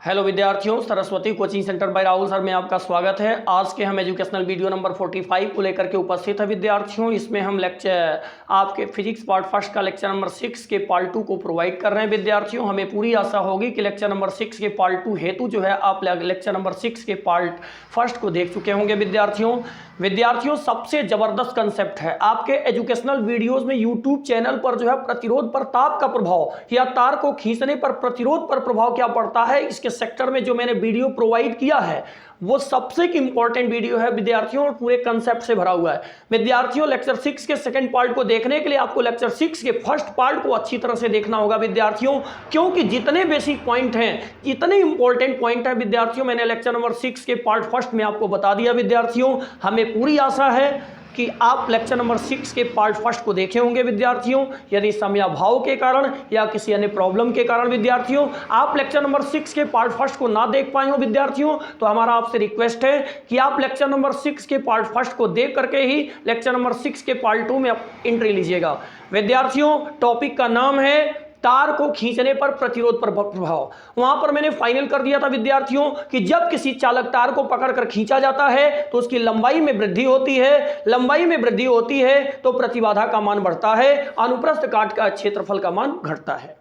Hello विद्यार्थियों, Saraswati coaching centre by Rahul sir में आपका स्वागत है। आज के हम एजुकेशनल वीडियो नंबर 45 को लेकर के उपस्थित है विद्यार्थियों। इसमें हम लेक्चर आपके फिजिक्स पार्ट फर्स्ट का लेक्चर नंबर 6 के पार्ट 2 को प्रोवाइड कर रहे हैं विद्यार्थियों। हमें पूरी आशा होगी कि लेक्चर नंबर 6 के पार्ट 2 हेतु जो है आप लेक्चर नंबर 6 के पार्ट फर्स्ट को देख चुके होंगे विद्यार्थियों। सबसे जबरदस्त कंसेप्ट है आपके एजुकेशनल वीडियोस में यूट्यूब चैनल पर जो है प्रतिरोध पर ताप का प्रभाव या तार को खींचने पर प्रतिरोध पर प्रभाव क्या पड़ता है, इसके सेक्टर में जो मैंने वीडियो प्रोवाइड किया है वो सबसे इंपॉर्टेंट वीडियो है विद्यार्थियों और पूरे कंसेप्ट से भरा हुआ है विद्यार्थियों। लेक्चर 6 के सेकंड पार्ट को देखने के लिए आपको लेक्चर 6 के फर्स्ट पार्ट को अच्छी तरह से देखना होगा विद्यार्थियों, क्योंकि जितने बेसिक पॉइंट हैं, जितने इंपॉर्टेंट पॉइंट हैं विद्यार्थियों, मैंने लेक्चर नंबर 6 के पार्ट फर्स्ट में आपको बता दिया विद्यार्थियों। हमें पूरी आशा है कि आप लेक्चर नंबर 6 के पार्ट फर्स्ट को देखे होंगे विद्यार्थियों। यदि समयाभाव के कारण या किसी अन्य प्रॉब्लम के कारण विद्यार्थियों आप लेक्चर नंबर 6 के पार्ट फर्स्ट को ना देख पाए हो विद्यार्थियों, तो हमारा आपसे रिक्वेस्ट है कि आप लेक्चर नंबर 6 के पार्ट फर्स्ट को देख करके ही लेक्चर नंबर 6 के पार्ट 2 में आप एंट्री लीजिएगा विद्यार्थियों। टॉपिक का नाम है तार को खींचने पर प्रतिरोध पर प्रभाव। वहां पर मैंने फाइनल कर दिया था विद्यार्थियों कि जब किसी चालक तार को पकड़कर खींचा जाता है तो उसकी लंबाई में वृद्धि होती है, लंबाई में वृद्धि होती है तो प्रतिबाधा का मान बढ़ता है, अनुप्रस्थ काट का क्षेत्रफल का मान घटता है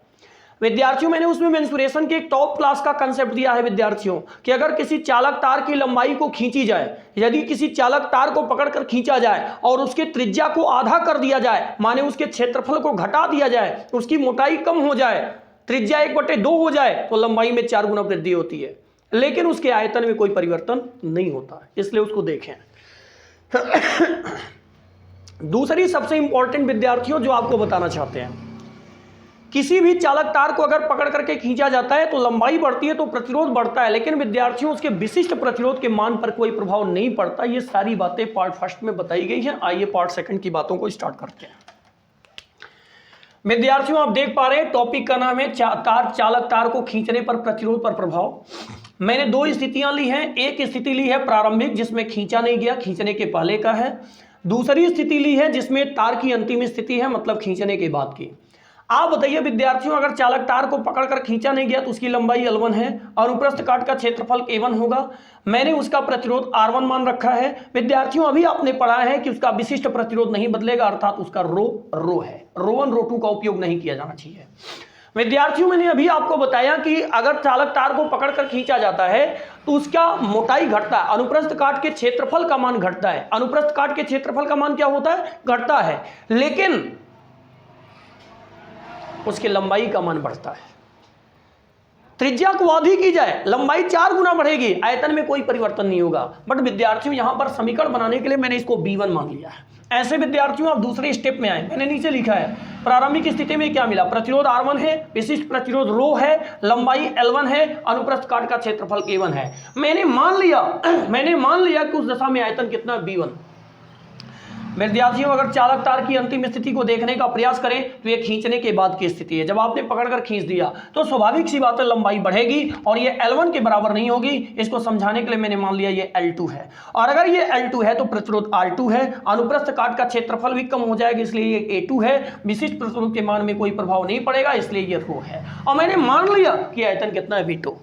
विद्यार्थियों। मैंने उसमें मेंसुरेशन के एक टॉप क्लास का कंसेप्ट दिया है विद्यार्थियों कि अगर किसी चालक तार की लंबाई को खींची जाए, यदि किसी चालक तार को पकड़कर खींचा जाए और उसके त्रिज्या को आधा कर दिया जाए, माने उसके क्षेत्रफल को घटा दिया जाए, उसकी मोटाई कम हो जाए, त्रिज्या 1/2 हो जाए तो लंबाई में 4 गुना वृद्धि होती है, लेकिन उसके आयतन में कोई परिवर्तन नहीं होता, इसलिए उसको देखें। दूसरी सबसे इंपॉर्टेंट विद्यार्थियों जो आपको बताना चाहते हैं, किसी भी चालक तार को अगर पकड़ करके खींचा जाता है तो लंबाई बढ़ती है तो प्रतिरोध बढ़ता है, लेकिन विद्यार्थियों उसके विशिष्ट प्रतिरोध के मान पर कोई प्रभाव नहीं पड़ता। ये सारी बातें पार्ट फर्स्ट में बताई गई हैं। आइए पार्ट सेकंड की बातों को स्टार्ट करते हैं विद्यार्थियों। आप देख पा रहे हैं टॉपिक का नाम है चालक तार को खींचने पर प्रतिरोध पर प्रभाव। मैंने दो स्थितियां ली हैं। एक स्थिति ली है प्रारंभिक जिसमें खींचा नहीं गया, खींचने के पहले का है। दूसरी स्थिति ली है जिसमें तार की अंतिम स्थिति है, मतलब खींचने के बाद की। आप बताइए विद्यार्थियों, अगर चालक तार को पकड़कर खींचा नहीं गया तो उसकी लंबाई L1 है, अनुप्रस्थ काट का क्षेत्रफल A1 होगा। मैंने उसका प्रतिरोध R1 मान रखा है विद्यार्थियों। अभी आपने पढ़ा है कि उसका विशिष्ट प्रतिरोध नहीं बदलेगा, अर्थात उसका रो है, रो1 रो2 का उपयोग नहीं किया जाना चाहिए विद्यार्थियों। मैंने अभी आपको बताया कि अगर चालक तार को पकड़कर खींचा जाता है तो उसका मोटाई घटता है, अनुप्रस्थ काट के क्षेत्रफल का मान घटता है। अनुप्रस्थ काट के क्षेत्रफल का मान क्या होता है? घटता है, लेकिन उसकी लंबाई का मान बढ़ता है। त्रिज्या को आधी की जाए, लंबाई 4 गुना बढ़ेगी, आयतन में कोई परिवर्तन नहीं होगा। बट विद्यार्थियों यहां पर समीकरण बनाने के लिए मैंने इसको B1 मान लिया है। ऐसे विद्यार्थियों आप दूसरे स्टेप में आए, मैंने नीचे लिखा है प्रारंभिक स्थिति में क्या मिला, प्रतिरोध R1 है, विशिष्ट प्रतिरोध रो है, लंबाई L1 है, अनुप्रस्थ काट का क्षेत्रफल A1 है। मैंने मान लिया कि उस दशा में आयतन कितना, B1। विद्यार्थियों अगर चालक तार की अंतिम स्थिति को देखने का प्रयास करें तो ये खींचने के बाद की स्थिति है। जब आपने पकड़कर खींच दिया तो स्वाभाविक सी बात है लंबाई बढ़ेगी और ये L1 के बराबर नहीं होगी। इसको समझाने के लिए मैंने मान लिया ये L2 है, और अगर ये L2 है तो प्रतिरोध R2 है, अनुप्रस्थ काट का क्षेत्रफल भी कम हो जाएगा, इसलिए ये A2 है। विशिष्ट प्रतिरोध के मान में कोई प्रभाव नहीं पड़ेगा, इसलिए ये रो है। और मैंने मान लिया कि आयतन कितना है, V2।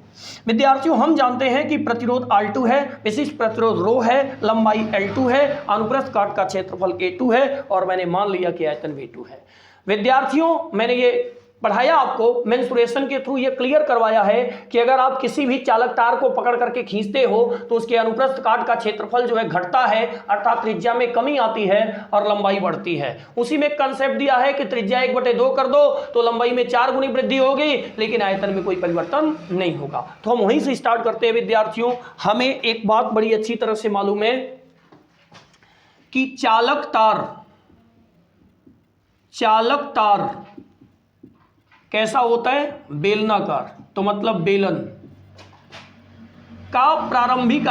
विद्यार्थियों हम जानते हैं कि प्रतिरोध R2 है, विशिष्ट प्रतिरोध रो है, लंबाई L2 है, अनुप्रस्थ काट का क्षेत्रफल A2 है, और मैंने मान लिया कि आयतन V2 है। विद्यार्थियों मैंने ये पढ़ाया आपको, मेंसुरेशन के थ्रू ये क्लियर करवाया है कि अगर आप किसी भी चालक तार को पकड़ करके खींचते हो तो उसके अनुप्रस्थ काट का क्षेत्रफल जो है घटता है, अर्थात त्रिज्या में कमी आती है और लंबाई बढ़ती है। उसी में कंसेप्ट दिया है कि त्रिज्या 1/2 कर दो तो लंबाई में 4 गुनी वृद्धि होगी, लेकिन आयतन में कोई परिवर्तन नहीं होगा। तो हम वहीं से स्टार्ट करते हैं विद्यार्थियों। हमें एक बात बड़ी अच्छी तरह से मालूम है कि चालक तार कैसा होता है, बेलनाकार। तो मतलब बेलन का प्रारंभिक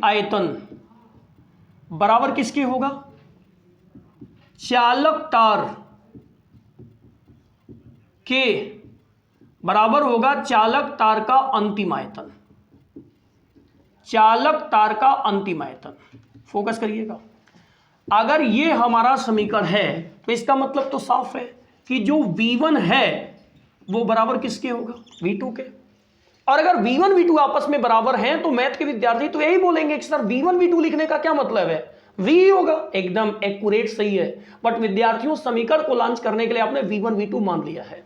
आयतन बराबर किसके होगा, चालक तार के बराबर होगा चालक तार का अंतिम आयतन। चालक तार का अंतिम आयतन, फोकस करिएगा। अगर ये हमारा समीकरण है तो इसका मतलब तो साफ है कि जो V1 है वो बराबर किसके होगा? V2 के। और अगर V1 V2 आपस में बराबर हैं तो मैथ के विद्यार्थी तो यही बोलेंगे कि सर V1 V2 लिखने का क्या मतलब है, V ही होगा। एकदम एक्यूरेट सही है, बट विद्यार्थियों समीकरण को लॉन्च करने के लिए आपने V1 V2 मान लिया है।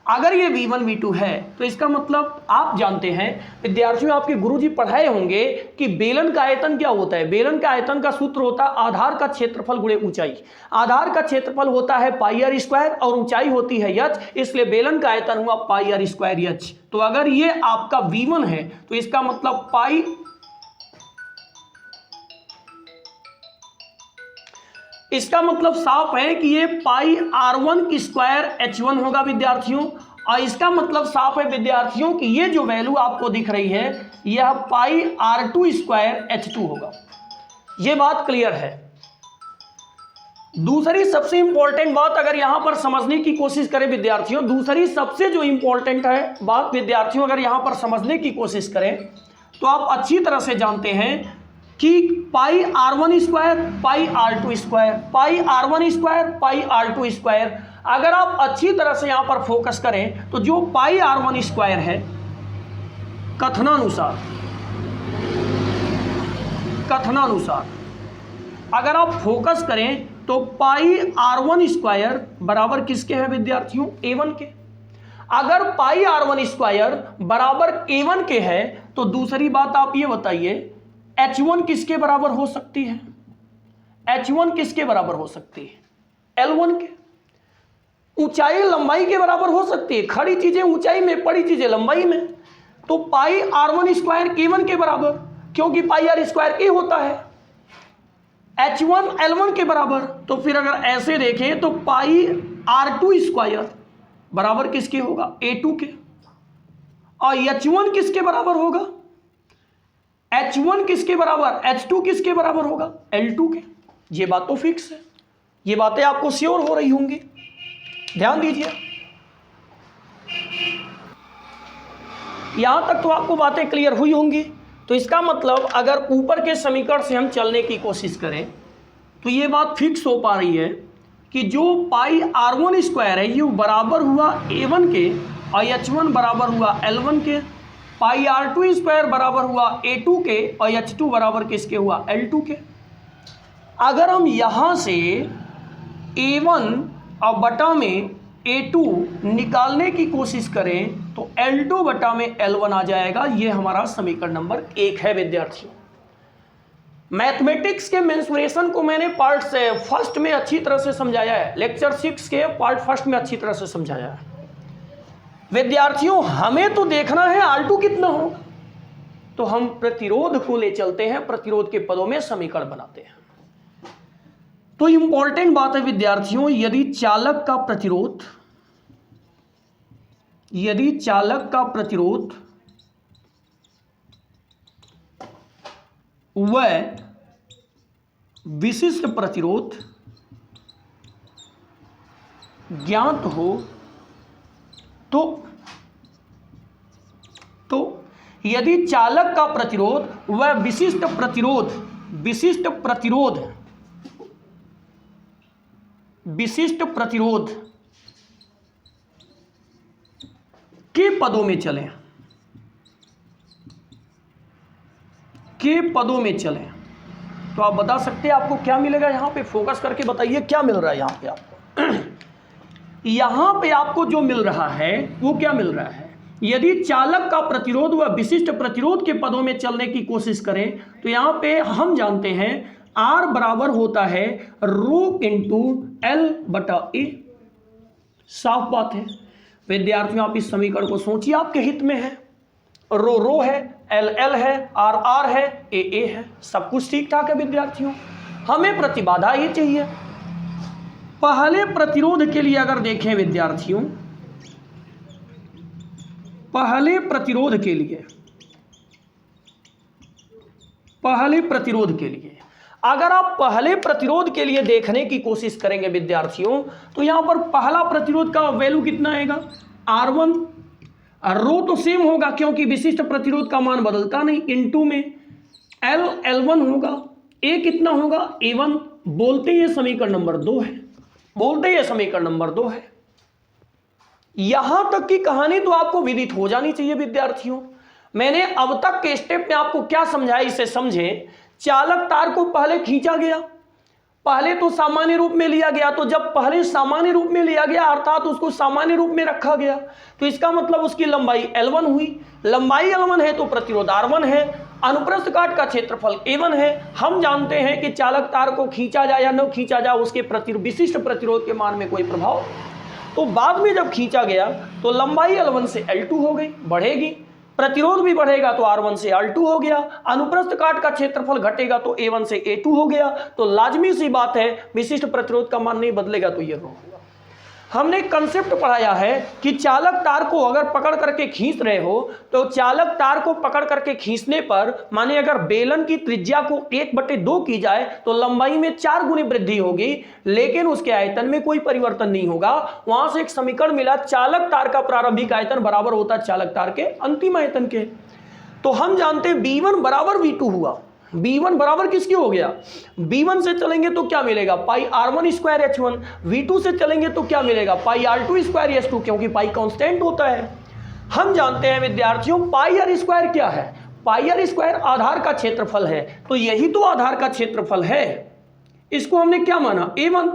अगर ये V1 V2 है तो इसका मतलब आप जानते हैं विद्यार्थियों, आपके गुरुजी पढ़ाए होंगे कि बेलन का आयतन क्या होता है। बेलन का आयतन का सूत्र होता है आधार का क्षेत्रफल गुणे ऊंचाई। आधार का क्षेत्रफल होता है पाई आर स्क्वायर और ऊंचाई होती है h, इसलिए बेलन का आयतन हुआ पाई आर स्क्वायर h। तो अगर ये आपका V1 है तो इसका मतलब पाई, इसका मतलब साफ है कि ये पाई R1 स्क्वायर H1 होगा विद्यार्थियों। और इसका मतलब साफ है विद्यार्थियों कि ये जो वैल्यू आपको दिख रही है यह पाई R2 स्क्वायर H2 होगा। ये बात क्लियर है। दूसरी सबसे इंपॉर्टेंट बात अगर यहां पर समझने की कोशिश करें विद्यार्थियों, दूसरी सबसे जो इंपॉर्टेंट है बात विद्यार्थियों, अगर यहां पर समझने की कोशिश करें तो आप अच्छी तरह से जानते हैं कि pi R1 square pi R2 square, pi R1 square pi R2 square, अगर आप अच्छी तरह से यहां पर फोकस करें तो जो पाई R1 स्क्वायर है कथनानुसार अगर आप फोकस करें तो पाई R1 स्क्वायर बराबर किसके है विद्यार्थियों? A1 के। अगर पाई R1 स्क्वायर बराबर A1 के है तो दूसरी बात आप ये बताइए H1 किसके बराबर हो सकती है? H1 किसके बराबर हो सकती है? L1 के। ऊंचाई लंबाई के बराबर हो सकती है, खड़ी चीजें ऊंचाई में, पड़ी चीजें लंबाई में। तो पाई R1 स्क्वायर K1 के बराबर, क्योंकि पाई R स्क्वायर K होता है। H1 L1 के बराबर। तो फिर अगर ऐसे देखें तो पाई R2 स्क्वायर बराबर किसके होगा? A2 के। और H1 किसके बराबर होगा? H1 किसके बराबर? H2 किसके बराबर होगा? L2 के। ये बात तो फिक्स है, ये बातें आपको श्योर हो रही होंगी, ध्यान दीजिए। यहां तक तो आपको बातें क्लियर हुई होंगी। तो इसका मतलब अगर ऊपर के समीकरण से हम चलने की कोशिश करें तो ये बात फिक्स हो पा रही है कि जो पाई R1 स्क्वायर है ये बराबर हुआ A1 के और H1 बराबर हुआ L1 के। पाई R2 स्क्वायर बराबर हुआ A2 के और H2 बराबर किसके हुआ? L2 के। अगर हम यहां से A1 और बटा में A2 निकालने की कोशिश करें तो L2 बटा में L1 आ जाएगा। ये हमारा समीकरण नंबर 1 है विद्यार्थियों। मैथमेटिक्स के मेंसुरेशन को मैंने पार्ट से फर्स्ट में अच्छी तरह से समझाया है, लेक्चर 6 के पार्ट फर्स्ट में अच्छी तरह से समझाया है विद्यार्थियों। हमें तो देखना है R2 कितना होगा, तो हम प्रतिरोध को ले चलते हैं, प्रतिरोध के पदों में समीकरण बनाते हैं। तो इंपॉर्टेंट बात है विद्यार्थियों, यदि चालक का प्रतिरोध वह विशिष्ट प्रतिरोध ज्ञात हो तो यदि चालक का प्रतिरोध वह विशिष्ट प्रतिरोध के पदों में चलें तो आप बता सकते हैं आपको क्या मिलेगा। यहां पे फोकस करके बताइए क्या मिल रहा है यहां पे आपको। यहां पे आपको जो मिल रहा है वो क्या मिल रहा है? यदि चालक का प्रतिरोध व विशिष्ट प्रतिरोध के पदों में चलने की कोशिश करें तो यहां पे हम जानते हैं R बराबर होता है रो इंटू L बटा A। साफ बात है विद्यार्थियों, आप इस समीकरण को सोचिए, आपके हित में है। रो है, L है, R है, A है, सब कुछ ठीक ठाक है विद्यार्थियों। हमें प्रतिबाधा ही चाहिए। पहले प्रतिरोध के लिए अगर देखें विद्यार्थियों, पहले प्रतिरोध के लिए अगर आप पहले प्रतिरोध के लिए देखने की कोशिश करेंगे विद्यार्थियों तो यहां पर पहला प्रतिरोध का वैल्यू कितना आएगा? R1। रो तो सेम होगा क्योंकि विशिष्ट प्रतिरोध का मान बदलता नहीं, इनटू में L1 होगा। A कितना होगा? A1। बोलते ये समीकरण नंबर 2 है, यहां तक की कहानी तो आपको विदित हो जानी चाहिए विद्यार्थियों। मैंने अब तक के स्टेप में आपको क्या समझाया इसे समझें। चालक तार को पहले खींचा गया, पहले तो सामान्य रूप में लिया गया, तो जब पहले सामान्य रूप में लिया गया अर्थात उसको सामान्य रूप में रखा गया, तो इसका मतलब उसकी लंबाई L1 हुई। लंबाई L1 है तो प्रतिरोध R1 है, अनुप्रस्थ काट का क्षेत्रफल A1 है। हम जानते हैं कि चालक तार को खींचा जाए या न खींचा जाए उसके विशिष्ट प्रतिरोध के मान में कोई प्रभाव, तो बाद में जब खींचा गया तो लंबाई L1 से L2 हो गई, बढ़ेगी, प्रतिरोध भी बढ़ेगा तो R1 से R2 हो गया, अनुप्रस्थ काट का क्षेत्रफल घटेगा तो A1 से A2 हो गया। तो लाजमी सी बात है विशिष्ट प्रतिरोध का मान नहीं बदलेगा तो ये रो होगा। हमने कंसेप्ट पढ़ाया है कि चालक तार को अगर पकड़ करके खींच रहे हो तो चालक तार को पकड़ करके खींचने पर माने अगर बेलन की त्रिज्या को 1/2 की जाए तो लंबाई में 4 गुनी वृद्धि होगी, लेकिन उसके आयतन में कोई परिवर्तन नहीं होगा। वहां से एक समीकरण मिला, चालक तार का प्रारंभिक आयतन बराबर होता है चालक तार के अंतिम आयतन के। तो हम जानते हैं B1 बराबर V2 हुआ। B1 बराबर किसकी हो गया? B1 से चलेंगे तो क्या मिलेगा? पाई R1 स्क्वायर H1। V2 से चलेंगे तो क्या मिलेगा? पाई R2 स्क्वायर H2, क्योंकि पाई कांस्टेंट होता है। हम जानते हैं विद्यार्थियों पाई R स्क्वायर क्या है? पाई R स्क्वायर आधार का क्षेत्रफल है, तो यही तो आधार का क्षेत्रफल है। इसको हमने क्या माना? A1।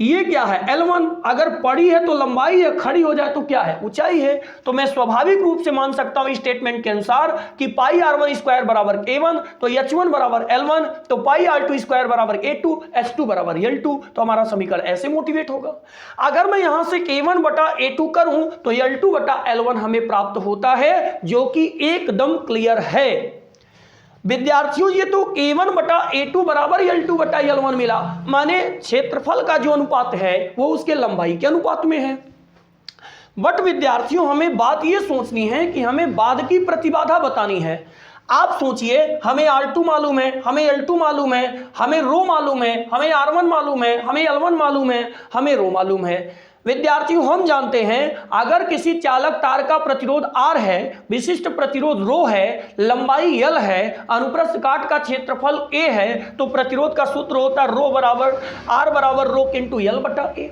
ये क्या है? L1। अगर पड़ी है तो लंबाई है, खड़ी हो जाए तो क्या है? ऊंचाई है। तो मैं स्वाभाविक रूप से मान सकता हूं स्टेटमेंट के अनुसार कि पाई R1 स्क्वायर बराबर A1, तो H1 बराबर L1, तो पाई R2 स्क्वायर बराबर A2, H2 बराबर L2। तो हमारा समीकरण ऐसे मोटिवेट होगा। अगर मैं यहां से K1 बटा A2 करूं तो L2 बटा L1 हमें प्राप्त होता है, जो कि एकदम क्लियर है विद्यार्थियों। ये तो A1 बटा A2 बराबर L2 बटा L1 मिला, माने क्षेत्रफल का जो अनुपात है वो उसके लंबाई के अनुपात में है। बट विद्यार्थियों हमें बात ये सोचनी है कि हमें बाद की प्रतिबाधा बतानी है। आप सोचिए, हमें R2 मालूम है, हमें L2 मालूम है, हमें रो मालूम है, हमें R1 मालूम है, हमें L1 मालूम है, हमें रो मालूम है। विद्यार्थियों हम जानते हैं अगर किसी चालक तार का प्रतिरोध R है, विशिष्ट प्रतिरोध रो है, लंबाई L है, अनुप्रस्थ काट का क्षेत्रफल A है, तो प्रतिरोध का सूत्र होता है रो बराबर R बराबर रो इंटू L बटा A।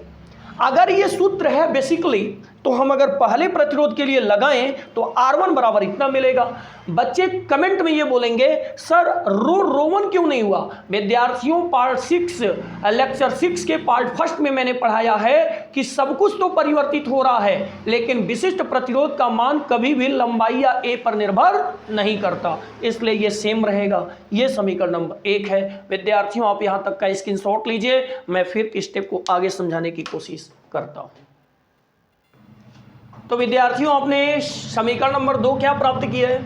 अगर ये सूत्र है बेसिकली, तो हम अगर पहले प्रतिरोध के लिए लगाएं तो R1 बराबर इतना मिलेगा। बच्चे कमेंट में ये बोलेंगे सर रो1 क्यों नहीं हुआ? विद्यार्थियों पार्ट 6 लेक्चर 6 के पार्ट फर्स्ट में मैंने पढ़ाया है कि सब कुछ तो परिवर्तित हो रहा है, लेकिन विशिष्ट प्रतिरोध का मान कभी भी लंबाई या A पर निर्भर नहीं करता, इसलिए ये सेम रहेगा। ये समीकरण नंबर 1 है। विद्यार्थियों आप यहां तक का स्क्रीनशॉट लीजिए, मैं फिर स्टेप को आगे समझाने की कोशिश करता हूं। तो विद्यार्थियों आपने समीकरण नंबर 2 क्या प्राप्त किया है?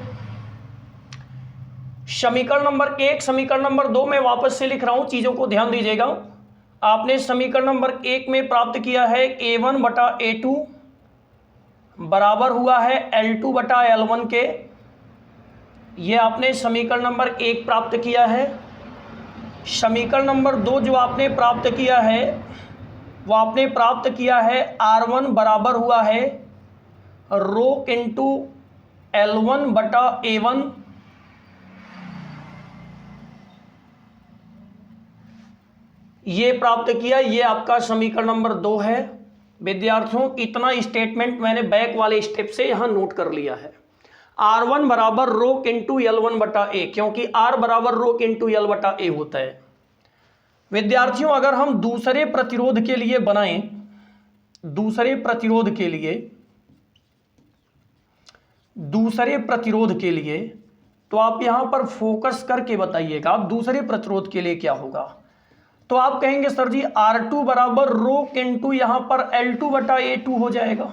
समीकरण नंबर 1, समीकरण नंबर 2 मैं वापस से लिख रहा हूं, चीजों को ध्यान दीजिएगा। आपने समीकरण नंबर 1 में प्राप्त किया है A1 बटा A2 बराबर हुआ है L2 बटा L1 के। ये आपने समीकरण नंबर 1 प्राप्त किया है। समीकरण नंबर 2 जो आपने प्राप्त किया है वो आपने प्राप्त किया है R1 बराबर हुआ है रो इंटू L1 बटा A1। ये प्राप्त किया, ये आपका समीकरण नंबर 2 है। विद्यार्थियों इतना स्टेटमेंट मैंने बैक वाले स्टेप से यहां नोट कर लिया है। R1 बराबर रो इंटू L1 बटा A, क्योंकि R बराबर रो इंटू L बटा A होता है। विद्यार्थियों अगर हम दूसरे प्रतिरोध के लिए बनाएं, दूसरे प्रतिरोध के लिए तो आप यहां पर फोकस करके बताइएगा दूसरे प्रतिरोध के लिए क्या होगा। तो आप कहेंगे सर जी R2 बराबर रो इंटू यहां पर L2 बटा A2 हो जाएगा।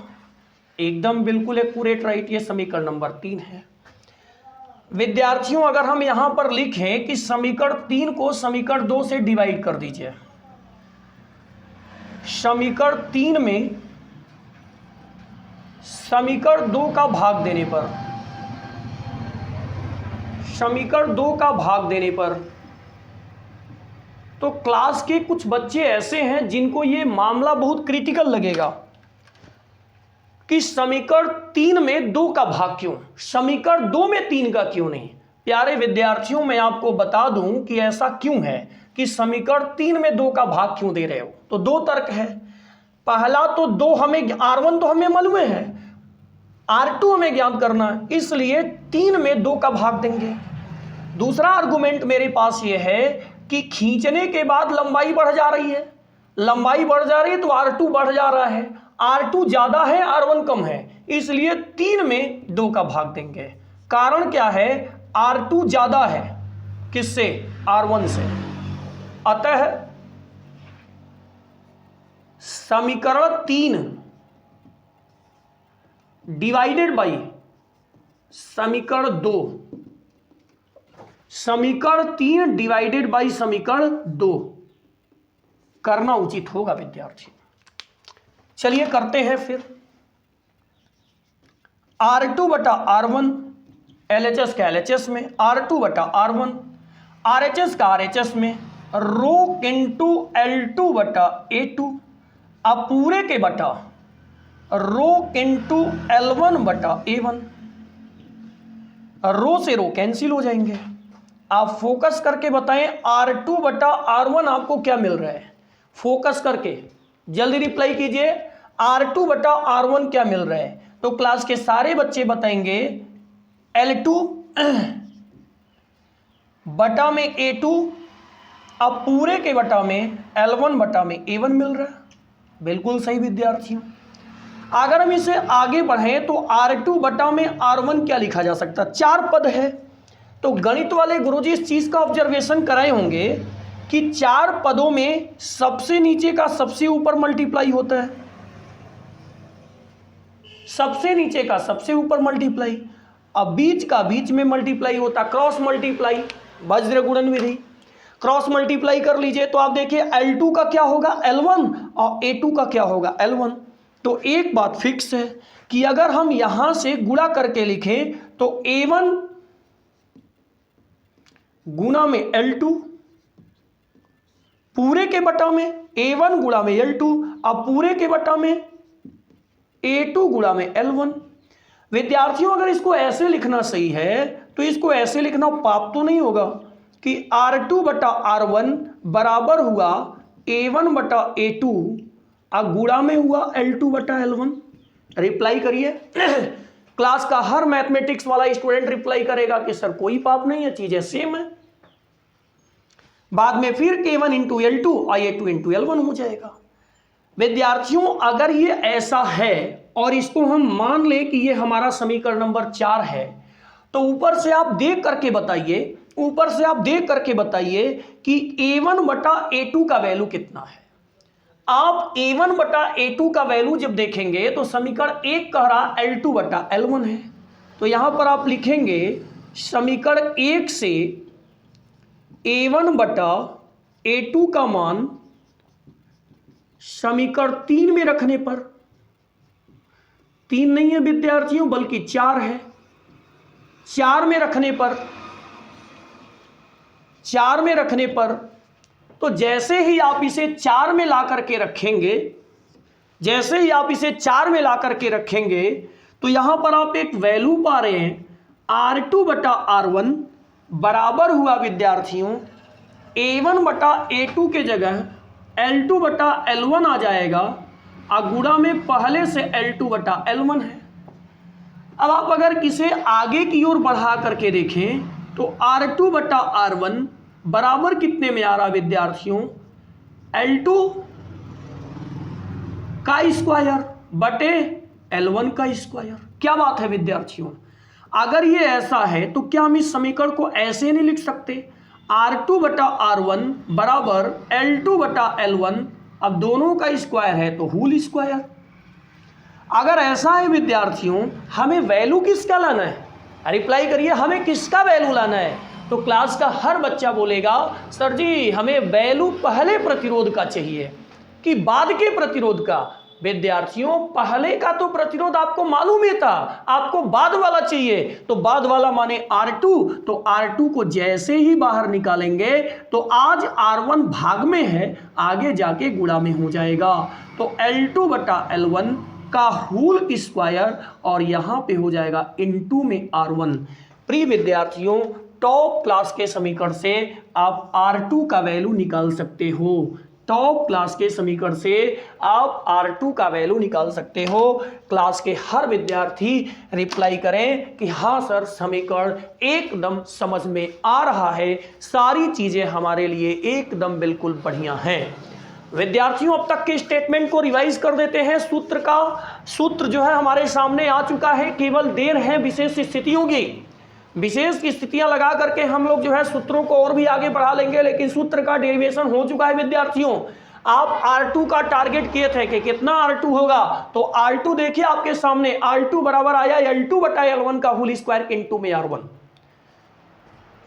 एकदम बिल्कुल एक्यूरेट राइट। ये समीकरण नंबर 3 है। विद्यार्थियों अगर हम यहां पर लिखें कि समीकरण 3 को समीकरण 2 से डिवाइड कर दीजिए, समीकरण 3 में समीकरण 2 का भाग देने पर, समीकरण 2 का भाग देने पर तो क्लास के कुछ बच्चे ऐसे हैं जिनको ये मामला बहुत क्रिटिकल लगेगा कि समीकरण 3 में 2 का भाग क्यों, समीकरण 2 में 3 का क्यों नहीं। प्यारे विद्यार्थियों मैं आपको बता दूं कि ऐसा क्यों है कि समीकरण 3 में 2 का भाग क्यों दे रहे हो। तो 2 तर्क है। पहला तो 2 हमें, R1 तो हमें मालूम है, R2 हमें ज्ञात करना है, इसलिए 3 में 2 का भाग देंगे। दूसरा आर्गुमेंट मेरे पास ये है कि खींचने के बाद लंबाई बढ़ जा रही है, लंबाई बढ़ जा रही है तो R2 बढ़ जा रहा है, R2 ज्यादा है R1 कम है, इसलिए 3 में 2 का भाग देंगे। कारण क्या है, R2 ज्यादा है किससे, R1 से। अतः समीकरण 3 डिवाइडेड बाई समीकरण 2, समीकरण 3 डिवाइडेड बाई समीकरण 2 करना उचित होगा विद्यार्थी। चलिए करते हैं फिर। R2 बटा R1 LHS का LHS में, R2 बटा R1 RHS का RHS में, रो इंटू L2 बटा A2, अब पूरे के बटा रो इंटू L1 बटा A1, रो से रो कैंसिल हो जाएंगे। आप फोकस करके बताएं R2 बटा R1 आपको क्या मिल रहा है, फोकस करके जल्दी रिप्लाई कीजिए, R2 बटा R1 क्या मिल रहा है। तो क्लास के सारे बच्चे बताएंगे L2 बटा में A2, अब पूरे के बटा में L1 बटा में A1 मिल रहा है। बिल्कुल सही विद्यार्थियों। अगर हम इसे आगे बढ़ें तो R2 बटा में R1 क्या लिखा जा सकता है, 4 पद है। तो गणित वाले गुरुजी इस चीज का ऑब्जर्वेशन कराए होंगे कि 4 पदों में सबसे नीचे का सबसे ऊपर मल्टीप्लाई होता है, सबसे नीचे का सबसे ऊपर मल्टीप्लाई, अब बीच का बीच में मल्टीप्लाई होता, क्रॉस मल्टीप्लाई, वज्र गुणन विधि, क्रॉस मल्टीप्लाई कर लीजिए तो आप देखिए L2 का क्या होगा L1 और A2 का क्या होगा L1। तो एक बात फिक्स है कि अगर हम यहां से गुणा करके लिखें तो A1 गुणा में L2 पूरे के बटा में A1 गुणा में L2, अब पूरे के बटा में A2 गुणा में L1। विद्यार्थियों अगर इसको ऐसे लिखना सही है तो इसको ऐसे लिखना पाप तो नहीं होगा कि R2 बटा R1 बराबर हुआ A1 बटा A2 और गुणा में हुआ L2 बटा L1। रिप्लाई करिए। क्लास का हर मैथमेटिक्स वाला स्टूडेंट रिप्लाई करेगा कि सर कोई पाप नहीं है, चीजें सेम है। बाद में फिर K1 इंटू L2 और A2 इंटू L1 हो जाएगा। विद्यार्थियों अगर ये ऐसा है और इसको हम मान ले कि ये हमारा समीकरण नंबर 4 है तो ऊपर से आप देख करके बताइए, ऊपर से आप देख करके बताइए कि A1 बटा A2 का वैल्यू कितना है। आप A1 बटा A2 का वैल्यू जब देखेंगे तो समीकरण 1 कह रहा L2 बटा L1 है, तो यहां पर आप लिखेंगे समीकरण 1 से A1 बटा A2 का मान समीकरण 3 में रखने पर, 3 नहीं है विद्यार्थियों बल्कि 4 है, 4 में रखने पर, 4 में रखने पर तो जैसे ही आप इसे 4 में ला करके रखेंगे, जैसे ही आप इसे 4 में ला करके रखेंगे तो यहां पर आप एक वैल्यू पा रहे हैं R2 बटा R1 बराबर हुआ विद्यार्थियों A1 बटा A2 के जगह L2 बटा L1 आ जाएगा और गुणा में पहले से L2 बटा L1 है। अब आप अगर इसे आगे की ओर बढ़ा करके देखें तो R2 बटा R1 बराबर कितने में आ रहा विद्यार्थियों, L2 का स्क्वायर बटे L1 का स्क्वायर। क्या बात है विद्यार्थियों, अगर ये ऐसा है तो क्या हम इस समीकरण को ऐसे नहीं लिख सकते, R2 बटा R1 बराबर L2 बटा L1, अब दोनों का स्क्वायर है तो होल स्क्वायर। अगर ऐसा है विद्यार्थियों हमें वैल्यू किसका लाना है, रिप्लाई करिए, हमें किसका वैल्यू लाना है। तो क्लास का हर बच्चा बोलेगा सर जी हमें वैल्यू पहले प्रतिरोध का चाहिए कि बाद के प्रतिरोध का। विद्यार्थियों पहले का तो प्रतिरोध आपको मालूम ही था, आपको बाद वाला चाहिए, तो बाद वाला माने R2, तो R2 को जैसे ही बाहर निकालेंगे तो आज R1 भाग में है, आगे जाके गुणा में हो जाएगा, तो L2 बटा L1 का होल स्क्वायर और यहां पे हो जाएगा इनटू में R1। प्रिय विद्यार्थियों टॉप क्लास के समीकरण से आप R2 का वैल्यू निकाल सकते हो। टॉप क्लास के समीकरण से आप R2 का वैल्यू निकाल सकते हो। क्लास के हर विद्यार्थी रिप्लाई करें कि हाँ सर, समीकरण एकदम समझ में आ रहा है, सारी चीजें हमारे लिए एकदम बिल्कुल बढ़िया हैं। विद्यार्थियों, अब तक के स्टेटमेंट को रिवाइज कर देते हैं। सूत्र जो है हमारे सामने आ चुका है, केवल देर है विशेष स्थितियों की। विशेष की स्थितियां लगा करके हम लोग जो है सूत्रों को और भी आगे बढ़ा लेंगे, लेकिन सूत्र का डेरिवेशन हो चुका है। विद्यार्थियों, आप R2 का टारगेट किए थे कि कितना R2 होगा, तो R2 देखिए आपके सामने, R2 बराबर आया L2 बटा L1 का होल स्क्वायर इंटू में R1।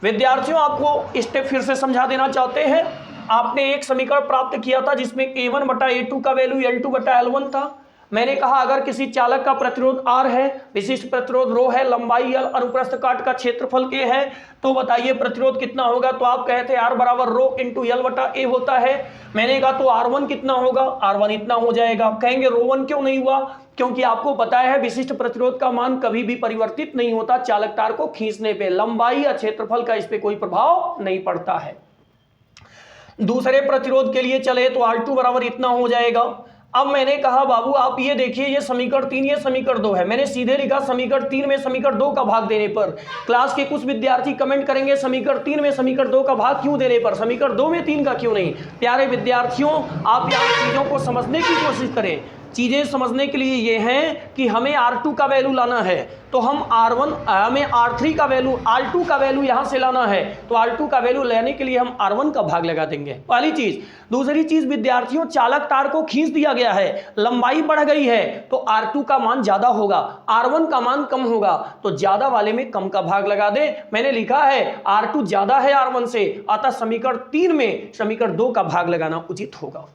विद्यार्थियों, आपको स्टेप फिर से समझा देना चाहते हैं। आपने एक समीकरण प्राप्त किया था जिसमें A1 बटा A2 का वैल्यू L2 बटा L1 था। मैंने कहा अगर किसी चालक का प्रतिरोध R है, विशिष्ट प्रतिरोध रो है, लंबाई L, अनुप्रस्थ काट का क्षेत्रफल K है, तो बताइए प्रतिरोध कितना होगा। तो आप कहते हैं R बराबर रो इंटू L बटा A होता है। मैंने कहा तो R1 कितना होगा, R1 इतना हो जाएगा। कहेंगे रो1 क्यों नहीं हुआ, क्योंकि आपको पता है विशिष्ट प्रतिरोध का मान कभी भी परिवर्तित नहीं होता चालक तार को खींचने पे, लंबाई या क्षेत्रफल का इस पे कोई प्रभाव नहीं पड़ता है। दूसरे प्रतिरोध के लिए चले तो R2 बराबर इतना हो जाएगा। अब मैंने कहा बाबू आप ये देखिए, ये समीकरण 3, ये समीकरण 2 है। मैंने सीधे लिखा समीकरण 3 में समीकरण 2 का भाग देने पर। क्लास के कुछ विद्यार्थी कमेंट करेंगे समीकरण 3 में समीकरण 2 का भाग क्यों देने पर, समीकरण 2 में 3 का क्यों नहीं। प्यारे विद्यार्थियों, आप यहाँ चीजों को समझने की कोशिश करें। चीजें समझने के लिए ये हैं कि हमें R2 का वैल्यू लाना है, तो हमें R3 का वैल्यू, R2 का वैल्यू यहां से लाना है, तो R2 का वैल्यू लेने के लिए हम R1 का भाग लगा देंगे, पहली चीज। दूसरी चीज विद्यार्थियों, चालक तार को खींच दिया गया है, लंबाई बढ़ गई है, तो R2 का मान ज्यादा होगा, R1 का मान कम होगा, तो ज्यादा वाले में कम का भाग लगा दे। मैंने लिखा है R2 ज्यादा है R1 से, अतः समीकरण 3 में समीकरण 2 का भाग लगाना उचित होगा।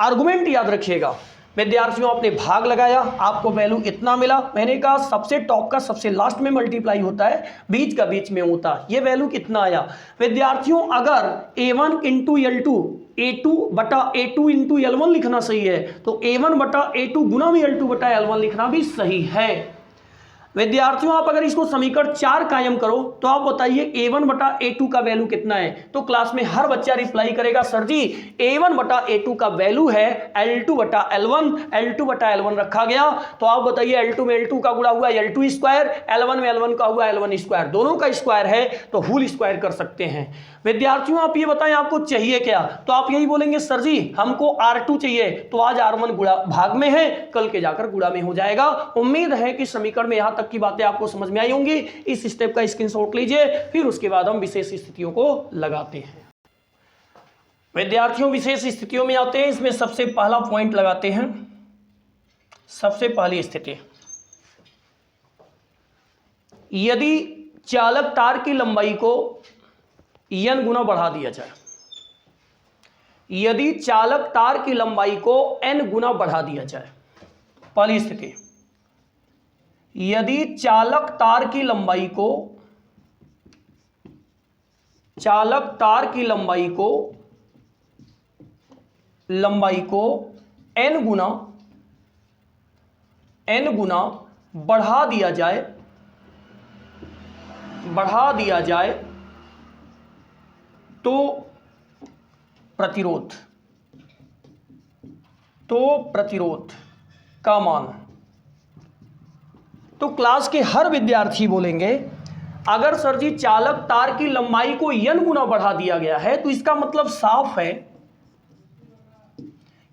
आर्गुमेंट याद रखिएगा विद्यार्थियों, आपने भाग लगाया, आपको वैल्यू इतना मिला। मैंने कहा सबसे टॉप का सबसे लास्ट में मल्टीप्लाई होता है, बीच का बीच में होता है। ये वैल्यू कितना आया विद्यार्थियों, अगर A1 इंटू L2, A2 बटा A2 इंटू L1 लिखना सही है, तो A1 बटा A2 गुना में L2 बटा L1 लिखना भी सही है। विद्यार्थियों, आप अगर इसको समीकरण 4 कायम करो तो आप बताइए A1 बटा A2 का वैल्यू कितना है। तो क्लास में हर बच्चा रिप्लाई करेगा सर जी A1 बटा A2 का वैल्यू है L2 बटा L1, L2 बटा L1 रखा गया। तो आप बताइए L2 में L2 का गुणा हुआ L2 स्क्वायर, L1 में L1 का हुआ L1 स्क्वायर, दोनों का स्क्वायर है तो होल स्क्वायर कर सकते हैं। विद्यार्थियों, आप ये बताएं आपको चाहिए क्या, तो आप यही बोलेंगे सर जी हमको R2 चाहिए, तो आज R1 गुणा भाग में है, कल के जाकर गुणा में हो जाएगा। उम्मीद है कि समीकरण में यहां तक की बातें आपको समझ में आई होंगी। इस स्टेप का स्क्रीनशॉट लीजिए, फिर उसके बाद हम विशेष स्थितियों को लगाते हैं। विद्यार्थियों, विशेष स्थितियों में आते हैं। इसमें सबसे पहला पॉइंट लगाते हैं, सबसे पहली स्थिति, यदि चालक तार की लंबाई को n गुना बढ़ा दिया जाए, यदि चालक तार की लंबाई को n गुना बढ़ा दिया जाए, पहली स्थिति, यदि चालक तार की लंबाई को n गुना बढ़ा दिया जाए तो प्रतिरोध का मान, तो क्लास के हर विद्यार्थी बोलेंगे अगर सर जी चालक तार की लंबाई को n गुना बढ़ा दिया गया है, तो इसका मतलब साफ है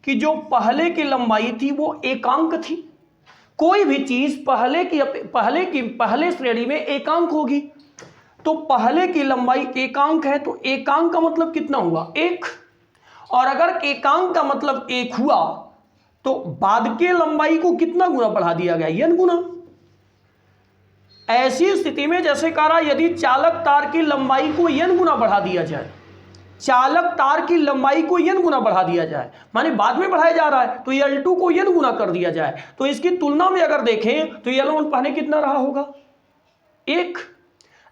कि जो पहले की लंबाई थी वो एकांक थी। कोई भी चीज पहले श्रेणी में एकांक होगी, तो पहले की लंबाई एकांक है, तो एकांक का मतलब कितना हुआ, 1। और अगर एकांक का मतलब 1 हुआ तो बाद के लंबाई को कितना गुना बढ़ा दिया गया, n गुना। ऐसी स्थिति में जैसे कह रहा यदि चालक तार की लंबाई को n गुना बढ़ा दिया जाए, चालक तार की लंबाई को n गुना बढ़ा दिया जाए, माने बाद में बढ़ाया जा रहा है, तो L2 को n गुना कर दिया जाए, तो इसकी तुलना में अगर देखें तो L1 पहले कितना रहा होगा, 1।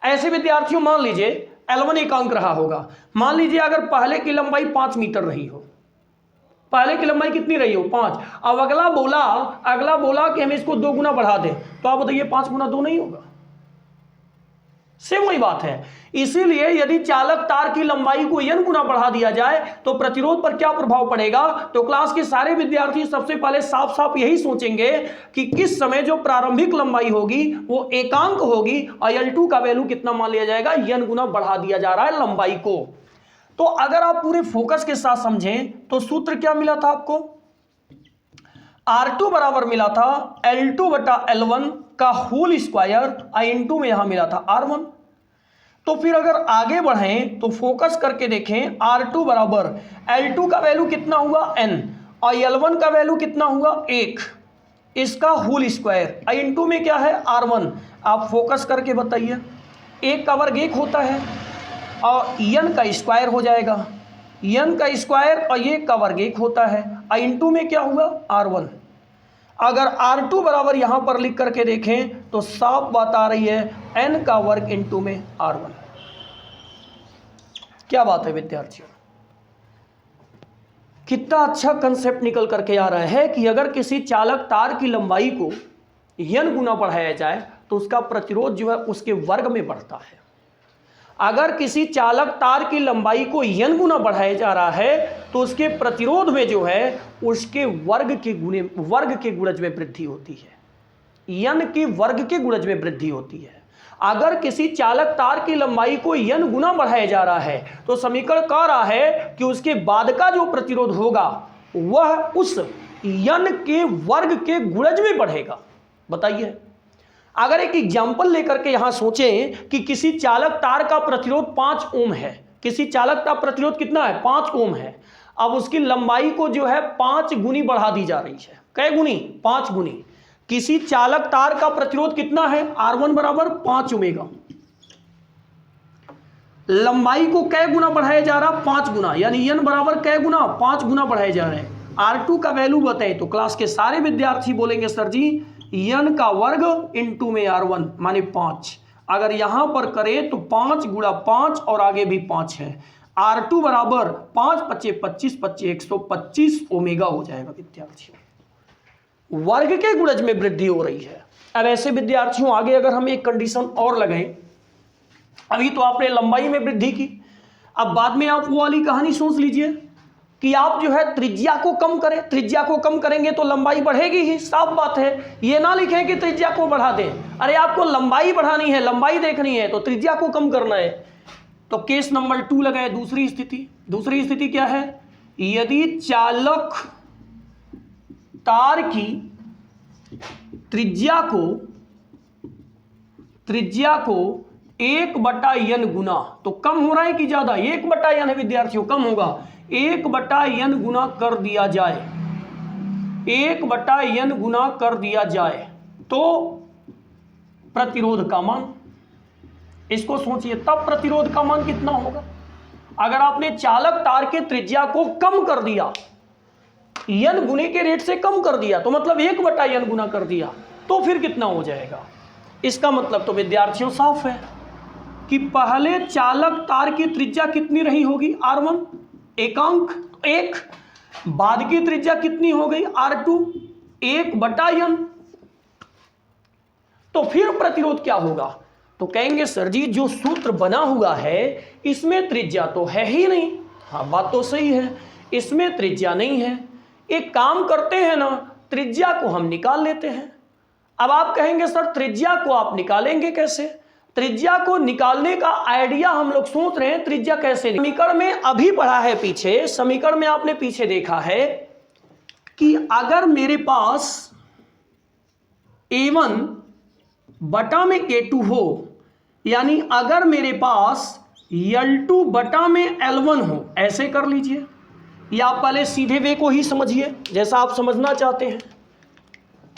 ऐसे विद्यार्थियों मान लीजिए L1 एकांक रहा होगा। मान लीजिए अगर पहले की लंबाई 5 मीटर रही हो, पहले की लंबाई कितनी रही हो, 5। अब अगला बोला कि हम इसको 2 गुना बढ़ा दें, तो आप बताइए 5 गुना 2 नहीं होगा, सेम वही बात है। इसीलिए यदि चालक तार की लंबाई को n गुना बढ़ा दिया जाए तो प्रतिरोध पर क्या प्रभाव पड़ेगा। तो क्लास के सारे विद्यार्थी सबसे पहले साफ साफ यही सोचेंगे कि किस समय जो प्रारंभिक लंबाई होगी वो एकांक होगी और L2 का वैल्यू कितना मान लिया जाएगा, n गुना बढ़ा दिया जा रहा है लंबाई को। तो अगर आप पूरे फोकस के साथ समझें तो सूत्र क्या मिला था आपको, R2 बराबर मिला था L2 बटा L1 का होल स्क्वायर इंटू में यहां मिला था R1। तो फिर अगर आगे बढ़ें तो फोकस करके देखें, R2 बराबर L2 का वैल्यू कितना हुआ n और L1 का वैल्यू कितना हुआ 1, इसका होल स्क्वायर इंटू में क्या है R1। आप फोकस करके बताइए, 1 का वर्ग 1 होता है और n का स्क्वायर हो जाएगा, n का स्क्वायर और 1 का वर्ग 1 होता है इंटू में क्या हुआ R1। अगर R2 बराबर यहां पर लिख करके देखें तो साफ बात आ रही है n का वर्ग इंटू में R1। क्या बात है विद्यार्थियों, कितना अच्छा कंसेप्ट निकल करके आ रहा है कि अगर किसी चालक तार की लंबाई को n गुना बढ़ाया जाए तो उसका प्रतिरोध जो है उसके वर्ग में बढ़ता है। अगर किसी चालक तार की लंबाई को n गुना बढ़ाया जा रहा है तो उसके प्रतिरोध में जो है उसके वर्ग के गुणज में वृद्धि होती है, n के वर्ग के गुणज में वृद्धि होती है। अगर किसी चालक तार की लंबाई को n गुना बढ़ाया जा रहा है तो समीकरण कह रहा है कि उसके बाद का जो प्रतिरोध होगा वह उस n के वर्ग के गुणज में बढ़ेगा। बताइए, अगर एक एग्जाम्पल लेकर के यहां सोचें कि किसी चालक तार का प्रतिरोध 5 ओम है, किसी चालक का प्रतिरोध कितना है 5 ओम है। अब उसकी लंबाई को जो है 5 गुनी बढ़ा दी जा रही है। कै गुनी? 5 गुनी। किसी चालक तार का प्रतिरोध कितना है R1 बराबर 5 ओमेगा। लंबाई को कै गुना बढ़ाया जा रहा 5 गुना, यानी n बराबर कै गुना 5 गुना बढ़ाए जा रहे हैं। R2 का वैल्यू बताए तो क्लास के सारे विद्यार्थी बोलेंगे सर जी n का वर्ग इंटू में R1 माने 5। अगर यहां पर करें तो 5 गुणा 5 और आगे भी 5 है। R2 बराबर 5 पच्चे 25 पच्चे 125 ओमेगा हो जाएगा विद्यार्थियों। वर्ग के गुणज में वृद्धि हो रही है। अब ऐसे विद्यार्थियों आगे अगर हम एक कंडीशन और लगाएं, अभी तो आपने लंबाई में वृद्धि की, अब बाद में आप वो वाली कहानी सोच लीजिए कि आप जो है त्रिज्या को कम करें। त्रिज्या को कम करेंगे तो लंबाई बढ़ेगी ही, साफ बात है। ये ना लिखें कि त्रिज्या को बढ़ा दें, अरे आपको लंबाई बढ़ानी है, लंबाई देखनी है तो त्रिज्या को कम करना है। तो केस नंबर 2 लगाए, दूसरी स्थिति। दूसरी स्थिति क्या है, यदि चालक तार की त्रिज्या को 1/n गुना, तो कम हो रहा है कि ज्यादा, 1/n है विद्यार्थियों, कम होगा, 1/n गुना कर दिया जाए, 1/n गुना कर दिया जाए तो प्रतिरोध का मान, इसको सोचिए, तब प्रतिरोध का मान कितना होगा। अगर आपने चालक तार के त्रिज्या को कम कर दिया, n गुने के रेट से कम कर दिया, तो मतलब 1/n गुना कर दिया, तो फिर कितना हो जाएगा। इसका मतलब तो विद्यार्थियों साफ है कि पहले चालक तार की त्रिज्या कितनी रही होगी R1 एकांक 1, बाद की त्रिज्या कितनी हो गई R2 1/n। तो फिर प्रतिरोध क्या होगा, तो कहेंगे सर जी जो सूत्र बना हुआ है इसमें त्रिज्या तो है ही नहीं। हाँ बात तो सही है, इसमें त्रिज्या नहीं है। एक काम करते हैं ना, त्रिज्या को हम निकाल लेते हैं। अब आप कहेंगे सर त्रिज्या को आप निकालेंगे कैसे, त्रिज्या को निकालने का आइडिया हम लोग सोच रहे हैं, त्रिज्या कैसे। समीकरण में अभी पढ़ा है पीछे, समीकरण में आपने पीछे देखा है कि अगर मेरे पास A1 बटा में K2 हो, यानी अगर मेरे पास L2 बटा में L1 हो, ऐसे कर लीजिए, या आप पहले सीधे वे को ही समझिए जैसा आप समझना चाहते हैं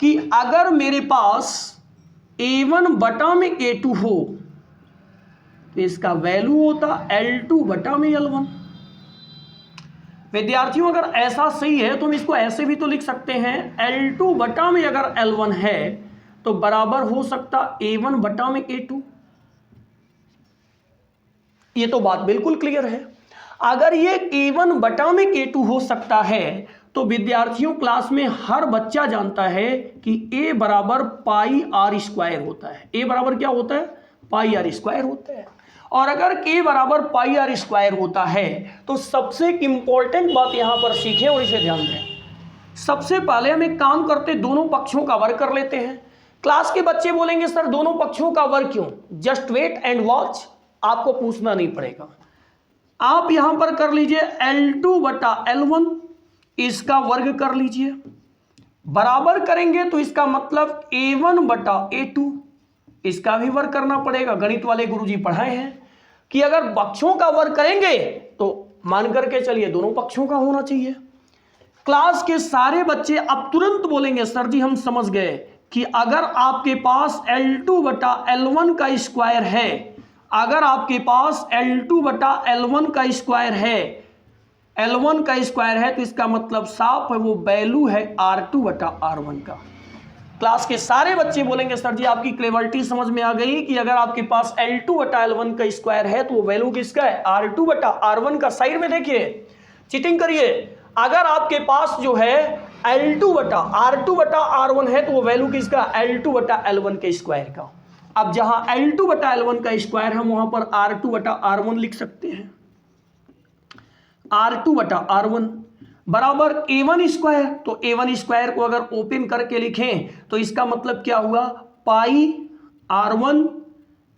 कि अगर मेरे पास A1 बटा में A2 हो तो इसका वैल्यू होता L2 बटा में L1। विद्यार्थियों अगर ऐसा सही है तो हम इसको ऐसे भी तो लिख सकते हैं, L2 बटा में अगर L1 है तो बराबर हो सकता A1 बटा में A2। ये तो बात बिल्कुल क्लियर है। अगर ये A1 बटा में K2 हो सकता है तो विद्यार्थियों क्लास में हर बच्चा जानता है कि A बराबर पाई R स्क्वायर होता है। A बराबर क्या होता है, पाई आर स्क्वायर होता है। और अगर k बराबर पाई आर स्क्वायर होता है तो सबसे इंपॉर्टेंट बात यहां पर सीखें और इसे ध्यान दें। सबसे पहले हम एक काम करते, दोनों पक्षों का वर्ग कर लेते हैं। क्लास के बच्चे बोलेंगे सर दोनों पक्षों का वर्ग क्यों? जस्ट वेट एंड वॉच, आपको पूछना नहीं पड़ेगा। आप यहां पर कर लीजिए L2 बटा L1, इसका वर्ग कर लीजिए, बराबर करेंगे तो इसका मतलब A1 बटा A2, इसका भी वर्ग करना पड़ेगा। गणित वाले गुरुजी पढ़ाए हैं कि अगर पक्षों का वर्ग करेंगे तो मान करके चलिए दोनों पक्षों का होना चाहिए। क्लास के सारे बच्चे अब तुरंत बोलेंगे सर जी हम समझ गए कि अगर आपके पास L2 बटा L1 का स्क्वायर है, अगर आपके पास L2 बटा L1 का स्क्वायर है, L1 का स्क्वायर है, तो इसका मतलब साफ है वो वैल्यू है R2 बटा R1 का। क्लास के सारे बच्चे बोलेंगे सर जी आपकी क्लेवरिटी समझ में आ गई कि अगर आपके पास L2 बटा L1 का स्क्वायर है तो वो वैल्यू किसका है? R2 बटा R1 का। साइड में देखिए, चीटिंग करिए। अगर आपके पास जो है L2 बटा R2 बटा R1 है तो वो वैल्यू किसका? L2 बटा L1 के स्क्वायर का। अब जहां L2 बटा L1 का स्क्वायर हम वहां पर R2 बटा R1 लिख सकते हैं। R2 बटा R1 बराबर A1 स्क्वायर, तो A1 स्क्वायर को अगर ओपन करके लिखें तो इसका मतलब क्या हुआ? Pi R1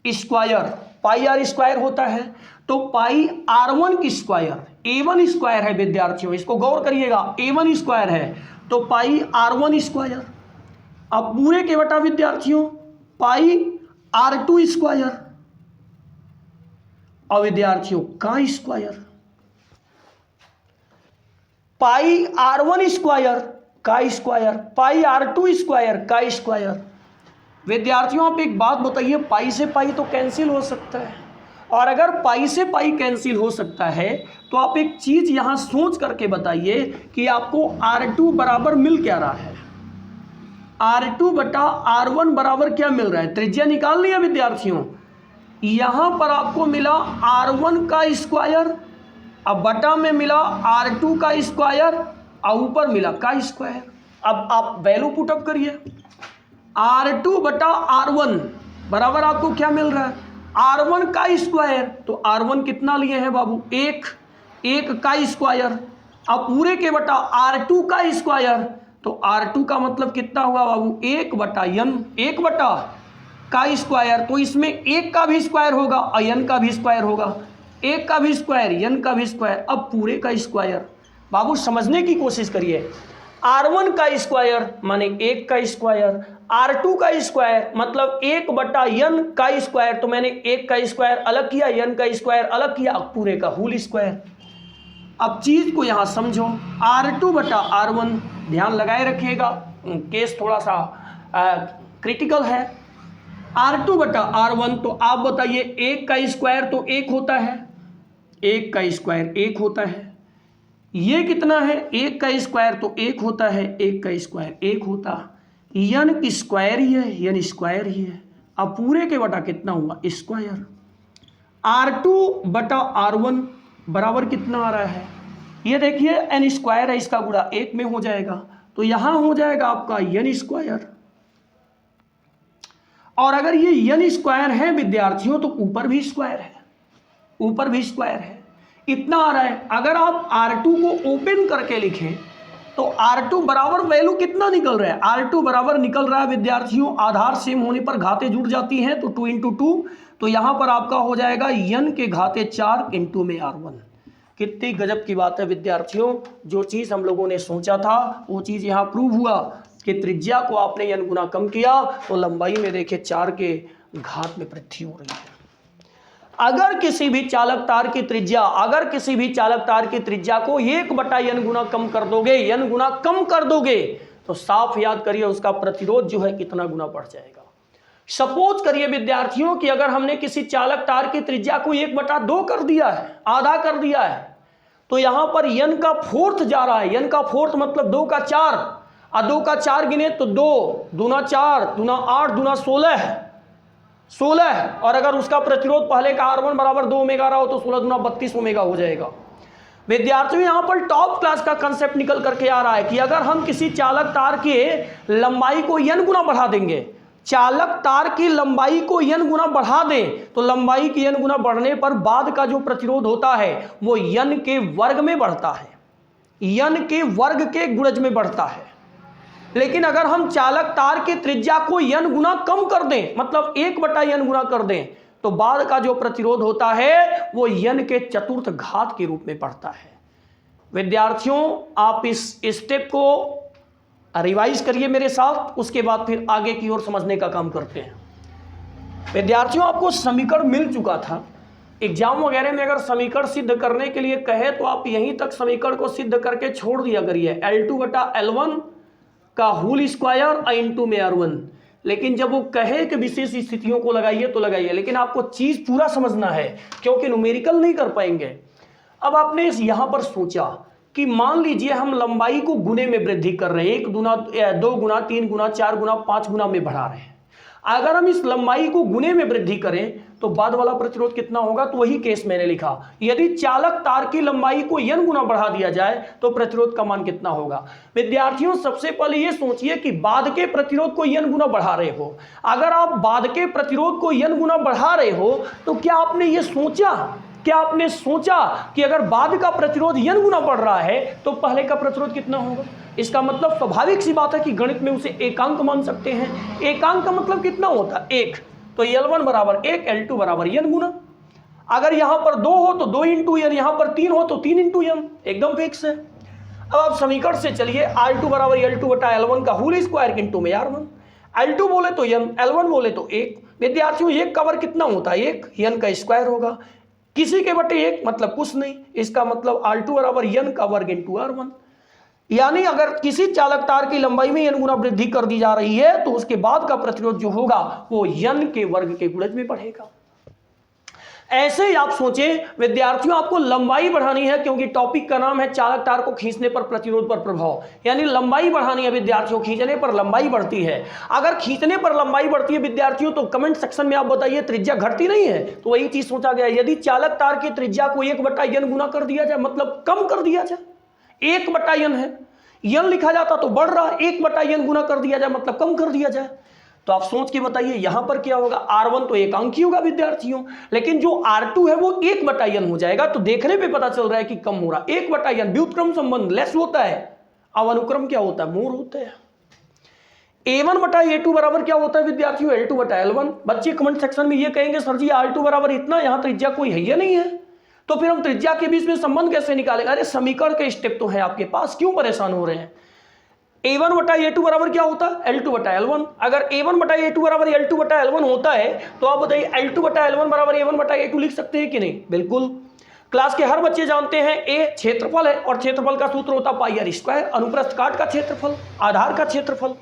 square, pi R square होता है, तो पाई R1 की स्क्वायर, A1 स्क्वायर है विद्यार्थियों, इसको गौर करिएगा, A1 स्क्वायर है तो पाई R1 स्क्वायर। अब पूरे के बटा विद्यार्थियों पाई R2 स्क्वायर और विद्यार्थियों का स्क्वायर, पाई R1 स्क्वायर का स्क्वायर, पाई R2 स्क्वायर का स्क्वायर। विद्यार्थियों आप एक बात बताइए, पाई से पाई तो कैंसिल हो सकता है, और अगर पाई से पाई कैंसिल हो सकता है तो आप एक चीज यहां सोच करके बताइए कि आपको R2 बराबर मिल क्या रहा है? R2 बटा R1 बराबर क्या मिल रहा है? त्रिज्या निकाल लिया विद्यार्थियों। यहां पर आपको मिला R1 का स्क्वायर, अब बटा में मिला R2 का स्क्वायर और ऊपर मिला का स्क्वायर। अब आप वैल्यू पुटअप करिए, R2 बटा R1 बराबर आपको क्या मिल रहा है? R1 का स्क्वायर, तो R1 कितना लिए हैं बाबू? एक का स्क्वायर। अब पूरे के बटा R2 का स्क्वायर, तो R2 का मतलब कितना हुआ बाबू? 1 बटा n, 1 बटा का स्क्वायर, तो इसमें 1 का भी स्क्वायर होगा और n का भी स्क्वायर होगा, 1 का भी स्क्वायर n का भी स्क्वायर। अब पूरे का स्क्वायर, बाबू समझने की कोशिश करिए। R1 का स्क्वायर माने 1 का स्क्वायर, R2 का स्क्वायर मतलब 1 बटा n का स्क्वायर, तो मैंने 1 का स्क्वायर अलग किया, n का स्क्वायर अलग किया, पूरे का होल स्क्वायर। अब चीज को यहां समझो, R2 बटा R1, ध्यान लगाए रखिएगा, केस थोड़ा सा क्रिटिकल है। R2 बटा R1, तो आप बताइए 1 का स्क्वायर तो 1 होता है, 1 का स्क्वायर 1 होता है, ये कितना है? 1 का स्क्वायर तो 1 होता है, 1 का स्क्वायर 1 होता, n स्क्वायर ही है, n स्क्वायर ही है। अब पूरे के बटा कितना हुआ? स्क्वायर। R2 बटा R1 बराबर कितना आ रहा है? ये देखिए n स्क्वायर है, इसका गुणा 1 में हो जाएगा, तो यहां हो जाएगा आपका n स्क्वायर। और अगर ये n स्क्वायर है विद्यार्थियों तो ऊपर भी स्क्वायर है, ऊपर भी स्क्वायर है, इतना आ रहा है। अगर आप R2 को ओपन करके लिखें तो R2 बराबर वैल्यू कितना निकल रहा है? R2 बराबर निकल रहा है विद्यार्थियों, आधार सेम होने पर घातें जुड़ जाती हैं, तो 2 × 2, तो यहां पर आपका हो जाएगा n के घाते 4 इंटू में R1। कितनी गजब की बात है विद्यार्थियों, जो चीज हम लोगों ने सोचा था वो चीज यहां प्रूव हुआ कि त्रिज्या को आपने n गुना कम किया तो लंबाई में देखिए 4 के घात में वृद्धि हो रही है। अगर किसी भी चालक तार की त्रिज्या, अगर किसी भी चालक तार की त्रिज्या को 1 बटा n गुना कम कर दोगे, n गुना कम कर दोगे, तो साफ याद करिए उसका प्रतिरोध जो है कितना गुना बढ़ जाएगा। सपोज करिए विद्यार्थियों कि अगर हमने किसी चालक तार की त्रिज्या को 1/2 कर दिया है, आधा कर दिया है, तो यहां पर n का फोर्थ जा रहा है, n का फोर्थ मतलब 2 का 4, और 2 का 4 गिने तो 2 दूना 4 दूना 8 दूना 16 है, और अगर उसका प्रतिरोध पहले का R1 बराबर 2 ओमेगा रहा हो तो 16 दूना 32 ओमेगा हो जाएगा। विद्यार्थियों यहां पर टॉप क्लास का कंसेप्ट निकल करके आ रहा है कि अगर हम किसी चालक तार के लंबाई को n गुना बढ़ा देंगे, चालक तार की लंबाई को n गुना बढ़ा दें तो लंबाई की n गुना बढ़ने पर बाद का जो प्रतिरोध होता है वो n के वर्ग में बढ़ता है, n के वर्ग के गुणज में बढ़ता है। लेकिन अगर हम चालक तार की त्रिज्या को n गुना कम कर दें, मतलब 1/n गुना कर दें, तो बाद का जो प्रतिरोध होता है वो n के चतुर्थ घात के रूप में बढ़ता है। विद्यार्थियों, आप इस स्टेप को रिवाइज करिए मेरे साथ, उसके बाद फिर आगे की ओर समझने का काम करते हैं। विद्यार्थियों, आपको समीकरण मिल चुका था। एग्जाम वगैरह में अगर समीकरण सिद्ध करने के लिए कहे तो आप यहीं तक समीकरण को सिद्ध करके छोड़ दिया करिए, L2/L1 का होल स्क्वायर इंटू में R1। लेकिन जब वो कहे कि विशेष स्थितियों को लगाइए तो लगाइए, लेकिन आपको चीज पूरा समझना है क्योंकि न्यूमेरिकल नहीं कर पाएंगे। अब आपने यहां पर सोचा कि मान लीजिए हम लंबाई को गुने में वृद्धि कर रहे हैं, 1 गुना 2 गुना 3 गुना 4 गुना 5 गुना में बढ़ा रहे हैं। अगर हम इस लंबाई को गुने में वृद्धि करें तो बाद वाला प्रतिरोध कितना होगा, तो वही केस मैंने लिखा। यदि चालक तार की लंबाई को n गुना बढ़ा दिया जाए तो प्रतिरोध का मान कितना होगा। विद्यार्थियों, सबसे पहले ये सोचिए कि बाद के प्रतिरोध को n गुना बढ़ा रहे हो। अगर आप बाद के प्रतिरोध को n गुना बढ़ा रहे हो तो क्या आपने सोचा कि अगर बाद का प्रतिरोध n गुना बढ़ रहा है तो पहले का प्रतिरोध कितना होगा। इसका मतलब स्वाभाविक सी बात है कि गणित में उसे एकांक मान सकते हैं। एकांक का मतलब कितना होता है, 1, तो L1 बराबर 1, L2 बराबर n गुना। अगर यहां पर 2 हो तो 2 इंटू n, यहां पर 3 हो तो 3 इंटू n, एकदम फिक्स है। अब आप समीकरण से चलिए, R2 बराबर L2/L1 का होल स्क्वायर इंटू में R1। L2 बोले तो n, L1 बोले तो 1। विद्यार्थियों, 1 का वर्ग कितना होता है, 1, n का स्क्वायर होगा। किसी के बटे 1 मतलब कुछ नहीं, इसका मतलब R2 बराबर n का वर्ग इंटू R1। यानी अगर किसी चालक तार की लंबाई में n गुना वृद्धि कर दी जा रही है तो उसके बाद का प्रतिरोध जो होगा वो n के वर्ग के गुणज में बढ़ेगा। ऐसे ही आप सोचें विद्यार्थियों, आपको लंबाई बढ़ानी है क्योंकि टॉपिक का नाम है चालक तार को खींचने पर प्रतिरोध पर प्रभाव, यानी लंबाई बढ़ानी है विद्यार्थियों। खींचने पर लंबाई बढ़ती है। अगर खींचने पर लंबाई बढ़ती है विद्यार्थियों तो कमेंट सेक्शन में आप बताइए त्रिज्या घटती नहीं है। तो वही चीज सोचा गया, यदि चालक तार की त्रिज्या को 1/n गुना कर दिया जाए, मतलब कम कर दिया जाए, 1/n है, n लिखा जाता तो बढ़ रहा, 1/n गुना कर दिया जाए मतलब कम कर दिया जाए। तो आप सोच के बताइए यहां पर क्या होगा। R1 तो एकांकी होगा विद्यार्थियों, लेकिन जो R2 है वो 1/n हो जाएगा। तो देखने पे पता चल रहा है कि कम हो रहा। 1/n व्युत्क्रम संबंध लेस होता है, अब अनुक्रम क्या होता है, मोर होता है। A1/A2 बराबर क्या होता है विद्यार्थियों, L2/L1। बच्चे कमेंट सेक्शन में ये कहेंगे सर जी R2 बराबर इतना, यहां त्रिज्या कोई है या नहीं है, तो फिर हम त्रिज्या के बीच में संबंध कैसे निकालेंगे। अरे समीकरण के स्टेप तो है आपके पास, क्यों परेशान हो रहे हैं। A1/A2 बराबर क्या होता है, L2/L1। अगर A1/A2 बराबर L2/L1 होता है तो आप बताइए L2/L1 बराबर A1/A2 लिख सकते हैं कि नहीं। बिल्कुल। क्लास के हर बच्चे जानते हैं A क्षेत्रफल है और क्षेत्रफल का सूत्र होता है पाई r स्क्वायर, अनुप्रस्थ काट का क्षेत्रफल, आधार का क्षेत्रफल।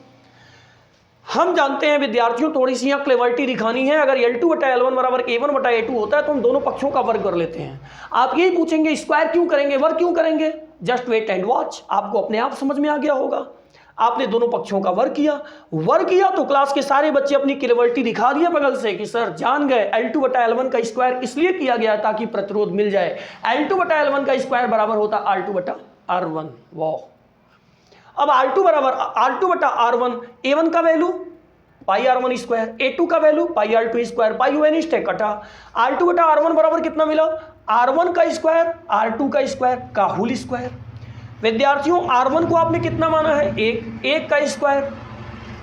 हम जानते हैं विद्यार्थियों, थोड़ी सी यहाँ क्लेवर्टी दिखानी है। अगर L2/L1 बराबर A1/A2 होता है तो हम दोनों पक्षों का वर्ग कर लेते हैं। आप यही पूछेंगे स्क्वायर क्यों करेंगे, वर्ग क्यों करेंगे। जस्ट वेट एंड वॉच, आपको अपने आप समझ में आ गया होगा। आपने दोनों पक्षों का वर्ग किया तो क्लास के सारे बच्चे अपनी क्लेवर्टी दिखा दिया बगल से कि सर जान गए L2/L1 का स्क्वायर इसलिए किया गया ताकि प्रतिरोध मिल जाए। L2/L1 का स्क्वायर बराबर होता R2/R1। वाह। अब R2/R1, A1 का value pi R1 square, A2 का वैल्यू पाई R2 स्क्वायर, पाई UN स्टेक कटा। R2/R1 बराबर कितना मिला, R1 का स्क्वायर R2 का स्क्वायर का होल स्क्वायर। विद्यार्थियों, R1 को आपने कितना माना है, 1 का स्क्वायर।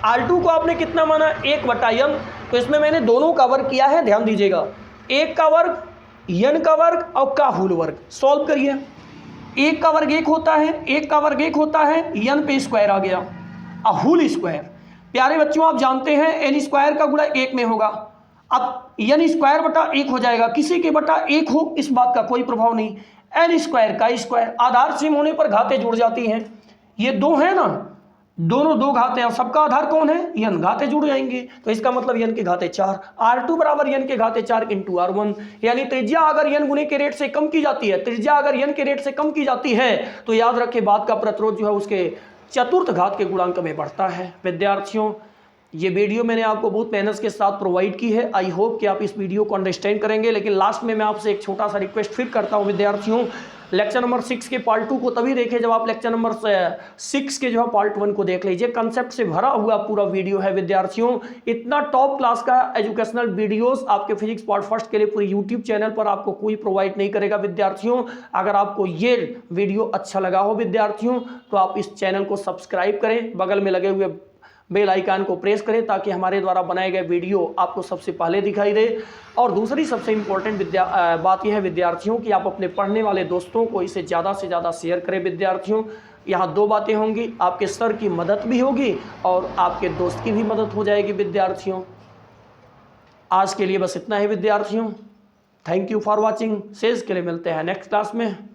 R2 को आपने कितना माना, 1/n। तो इसमें मैंने दोनों का वर्ग किया है, ध्यान दीजिएगा। 1 का वर्ग, n का वर्ग और का होल वर्ग। सॉल्व करिए। 1 का वर्ग 1 होता है, 1 का वर्ग 1 होता है, n पे स्क्वायर आ गया, होल स्क्वायर। प्यारे बच्चों, आप जानते हैं n स्क्वायर का गुणा 1 में होगा। अब n स्क्वायर बटा 1 हो जाएगा, किसी के बटा 1 हो इस बात का कोई प्रभाव नहीं। n स्क्वायर का स्क्वायर, आधार सेम होने पर घातें जुड़ जाती हैं। ये 2 है ना, दोनों 2 घातें, और सबका आधार कौन है, n, घातें जुड़ जाएंगे। तो इसका मतलब n के घाते 4, R2 बराबर n के घाते 4 इंटू R1। यानी त्रिज्या अगर n गुने के रेट से कम की जाती है, त्रिज्या अगर n के रेट से कम की जाती है तो याद रखें बाद का प्रतिरोध जो है उसके चतुर्थ घात के गुणांक में बढ़ता है। विद्यार्थियों, ये वीडियो मैंने आपको बहुत मेहनत के साथ प्रोवाइड की है। आई होप कि आप इस वीडियो को अंडरस्टैंड करेंगे। लेकिन लास्ट में मैं आपसे एक छोटा सा रिक्वेस्ट फिर करता हूँ विद्यार्थियों, लेक्चर नंबर 6 के पार्ट 2 को तभी देखें जब आप लेक्चर नंबर 6 के जो है पार्ट 1 को देख लीजिए। कंसेप्ट से भरा हुआ पूरा वीडियो है विद्यार्थियों। इतना टॉप क्लास का एजुकेशनल वीडियोस आपके फिजिक्स पार्ट फर्स्ट के लिए पूरी यूट्यूब चैनल पर आपको कोई प्रोवाइड नहीं करेगा विद्यार्थियों। अगर आपको ये वीडियो अच्छा लगा हो विद्यार्थियों तो आप इस चैनल को सब्सक्राइब करें, बगल में लगे हुए बेल आइकन को प्रेस करें ताकि हमारे द्वारा बनाए गए वीडियो आपको सबसे पहले दिखाई दे। और दूसरी सबसे इम्पोर्टेंट बात यह है विद्यार्थियों कि आप अपने पढ़ने वाले दोस्तों को इसे ज़्यादा से ज़्यादा शेयर करें विद्यार्थियों। यहाँ दो बातें होंगी, आपके सर की मदद भी होगी और आपके दोस्त की भी मदद हो जाएगी विद्यार्थियों। आज के लिए बस इतना ही विद्यार्थियों। Thank you for watching. शेष के लिए मिलते हैं नेक्स्ट क्लास में।